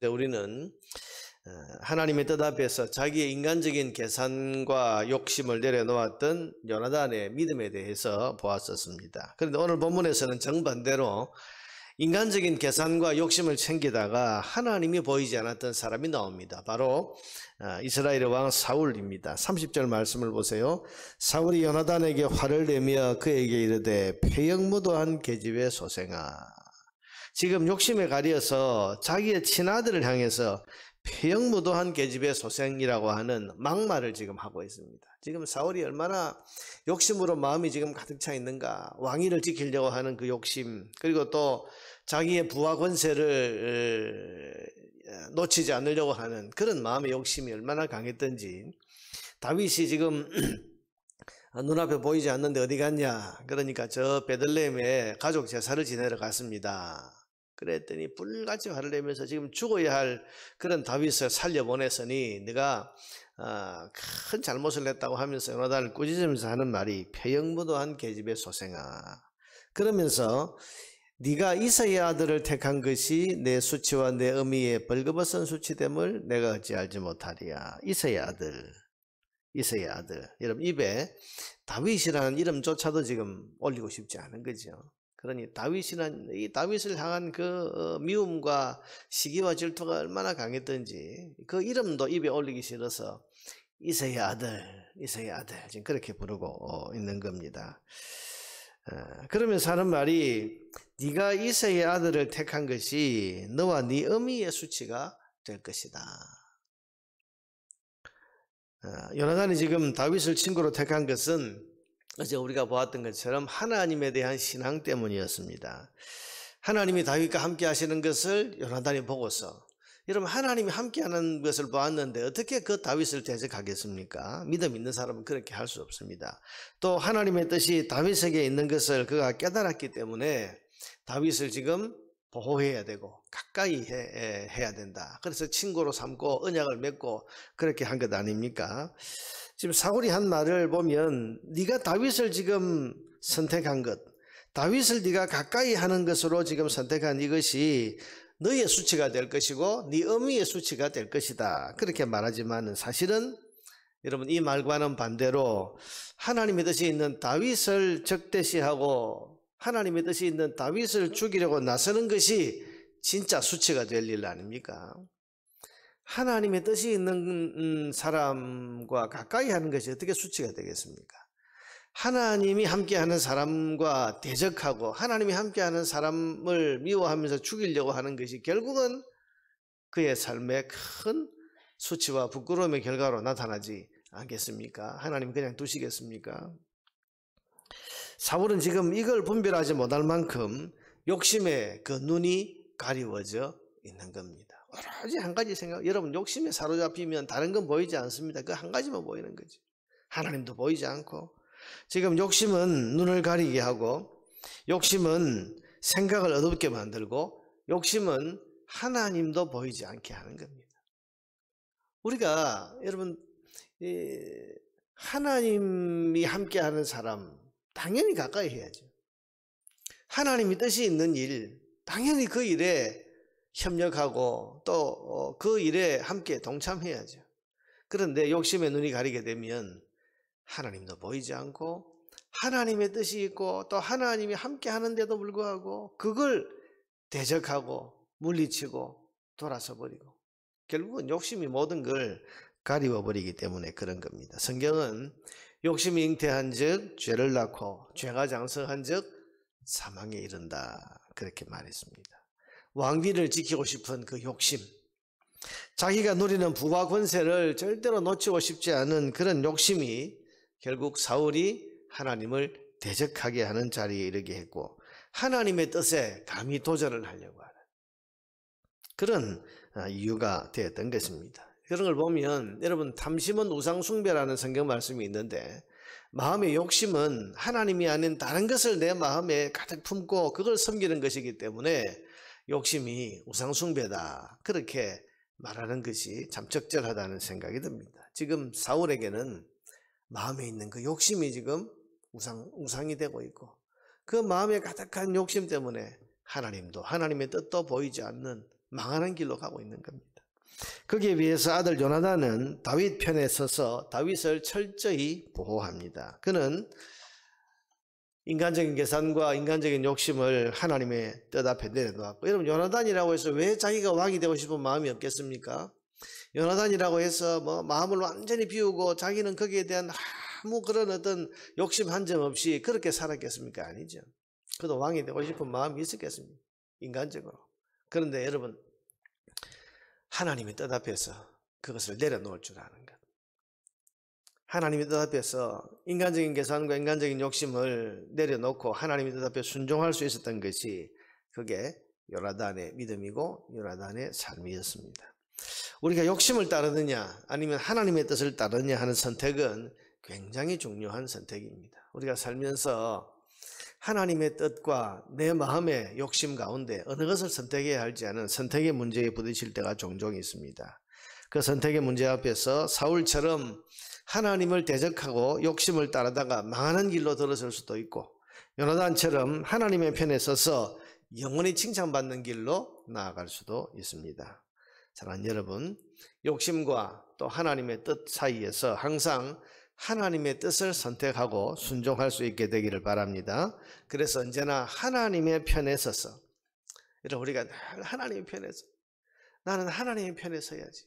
우리는 하나님의 뜻 앞에서 자기의 인간적인 계산과 욕심을 내려놓았던 요나단의 믿음에 대해서 보았었습니다. 그런데 오늘 본문에서는 정반대로 인간적인 계산과 욕심을 챙기다가 하나님이 보이지 않았던 사람이 나옵니다. 바로 이스라엘의 왕 사울입니다. 30절 말씀을 보세요. 사울이 요나단에게 화를 내며 그에게 이르되 패역무도한 계집의 소생아. 지금 욕심에 가려서 자기의 친아들을 향해서 패역무도한 계집의 소생이라고 하는 막말을 지금 하고 있습니다. 지금 사울이 얼마나 욕심으로 마음이 지금 가득 차 있는가. 왕위를 지키려고 하는 그 욕심, 그리고 또 자기의 부하 권세를 놓치지 않으려고 하는 그런 마음의 욕심이 얼마나 강했던지. 다윗이 지금 눈앞에 보이지 않는데 어디 갔냐? 그러니까 저 베들레헴에 가족 제사를 지내러 갔습니다. 그랬더니 불같이 화를 내면서 지금 죽어야 할 그런 다윗을 살려보냈으니 네가 큰 잘못을 했다고 하면서 요나단을 꾸짖으면서 하는 말이 패역무도한 계집의 소생아. 그러면서 네가 이새의 아들을 택한 것이 내 수치와 내 의미의 벌거벗은 수치됨을 내가 어찌 알지 못하리야. 이새의 아들, 이새의 아들. 여러분 입에 다윗이라는 이름조차도 지금 올리고 싶지 않은 거죠. 그러니 다윗이란 이 다윗을 향한 그 미움과 시기와 질투가 얼마나 강했던지 그 이름도 입에 올리기 싫어서 이새의 아들, 이새의 아들 지금 그렇게 부르고 있는 겁니다. 그러면서 하는 말이 네가 이새의 아들을 택한 것이 너와 네 어미의 수치가 될 것이다. 요나단이 지금 다윗을 친구로 택한 것은 어제 우리가 보았던 것처럼 하나님에 대한 신앙 때문이었습니다. 하나님이 다윗과 함께 하시는 것을 요나단이 보고서, 여러분 하나님이 함께 하는 것을 보았는데 어떻게 그 다윗을 대적하겠습니까? 믿음 있는 사람은 그렇게 할 수 없습니다. 또 하나님의 뜻이 다윗에게 있는 것을 그가 깨달았기 때문에 다윗을 지금 보호해야 되고 가까이 해야 된다. 그래서 친구로 삼고 언약을 맺고 그렇게 한 것 아닙니까? 지금 사울이 한 말을 보면 네가 다윗을 지금 선택한 것, 다윗을 네가 가까이 하는 것으로 지금 선택한 이것이 너의 수치가 될 것이고 네 어미의 수치가 될 것이다. 그렇게 말하지만 사실은 여러분 이 말과는 반대로 하나님의 뜻이 있는 다윗을 적대시하고 하나님의 뜻이 있는 다윗을 죽이려고 나서는 것이 진짜 수치가 될 일 아닙니까? 하나님의 뜻이 있는 사람과 가까이 하는 것이 어떻게 수치가 되겠습니까? 하나님이 함께하는 사람과 대적하고 하나님이 함께하는 사람을 미워하면서 죽이려고 하는 것이 결국은 그의 삶에 큰 수치와 부끄러움의 결과로 나타나지 않겠습니까? 하나님 그냥 두시겠습니까? 사울은 지금 이걸 분별하지 못할 만큼 욕심에 그 눈이 가리워져 있는 겁니다. 오로지 한 가지 생각, 여러분 욕심에 사로잡히면 다른 건 보이지 않습니다. 그 한 가지만 보이는 거지. 하나님도 보이지 않고, 지금 욕심은 눈을 가리게 하고, 욕심은 생각을 어둡게 만들고, 욕심은 하나님도 보이지 않게 하는 겁니다. 우리가 여러분 하나님이 함께하는 사람 당연히 가까이 해야죠. 하나님이 뜻이 있는 일 당연히 그 일에 협력하고 또 그 일에 함께 동참해야죠. 그런데 욕심에 눈이 가리게 되면 하나님도 보이지 않고 하나님의 뜻이 있고 또 하나님이 함께 하는데도 불구하고 그걸 대적하고 물리치고 돌아서 버리고 결국은 욕심이 모든 걸 가리워 버리기 때문에 그런 겁니다. 성경은 욕심이 잉태한 즉 죄를 낳고 죄가 장성한 즉 사망에 이른다 그렇게 말했습니다. 왕위를 지키고 싶은 그 욕심, 자기가 누리는 부와 권세를 절대로 놓치고 싶지 않은 그런 욕심이 결국 사울이 하나님을 대적하게 하는 자리에 이르게 했고 하나님의 뜻에 감히 도전을 하려고 하는 그런 이유가 되었던 것입니다. 그런 걸 보면 여러분 탐심은 우상숭배라는 성경 말씀이 있는데 마음의 욕심은 하나님이 아닌 다른 것을 내 마음에 가득 품고 그걸 섬기는 것이기 때문에 욕심이 우상숭배다 그렇게 말하는 것이 참 적절하다는 생각이 듭니다. 지금 사울에게는 마음에 있는 그 욕심이 지금 우상이 되고 있고 그 마음에 가득한 욕심 때문에 하나님도 하나님의 뜻도 보이지 않는 망하는 길로 가고 있는 겁니다. 거기에 비해서 아들 요나단은 다윗 편에 서서 다윗을 철저히 보호합니다. 그는 인간적인 계산과 인간적인 욕심을 하나님의 뜻 앞에 내려놓았고, 여러분 요나단이라고 해서 왜 자기가 왕이 되고 싶은 마음이 없겠습니까? 요나단이라고 해서 뭐 마음을 완전히 비우고 자기는 거기에 대한 아무 그런 어떤 욕심 한 점 없이 그렇게 살았겠습니까? 아니죠. 그도 왕이 되고 싶은 마음이 있었겠습니까? 인간적으로. 그런데 여러분, 하나님의 뜻 앞에서 그것을 내려놓을 줄 아는 것. 하나님의 뜻 앞에서 인간적인 계산과 인간적인 욕심을 내려놓고 하나님의 뜻 앞에 순종할 수 있었던 것이, 그게 요나단의 믿음이고 요나단의 삶이었습니다. 우리가 욕심을 따르느냐 아니면 하나님의 뜻을 따르느냐 하는 선택은 굉장히 중요한 선택입니다. 우리가 살면서 하나님의 뜻과 내 마음의 욕심 가운데 어느 것을 선택해야 할지 아는 선택의 문제에 부딪힐 때가 종종 있습니다. 그 선택의 문제 앞에서 사울처럼 하나님을 대적하고 욕심을 따르다가 망하는 길로 들어설 수도 있고, 요나단처럼 하나님의 편에 서서 영원히 칭찬받는 길로 나아갈 수도 있습니다. 사랑하는 여러분, 욕심과 또 하나님의 뜻 사이에서 항상 하나님의 뜻을 선택하고 순종할 수 있게 되기를 바랍니다. 그래서 언제나 하나님의 편에 서서, 여러분 우리가 늘 하나님의 편에서, 나는 하나님의 편에 서야지,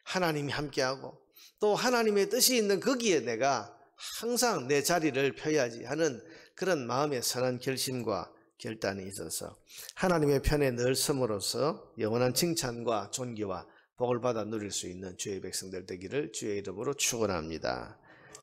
하나님이 함께하고 또 하나님의 뜻이 있는 거기에 내가 항상 내 자리를 펴야지 하는 그런 마음의 선한 결심과 결단이 있어서 하나님의 편에 늘 섬으로써 영원한 칭찬과 존귀와 복을 받아 누릴 수 있는 주의 백성들 되기를 주의 이름으로 축원합니다.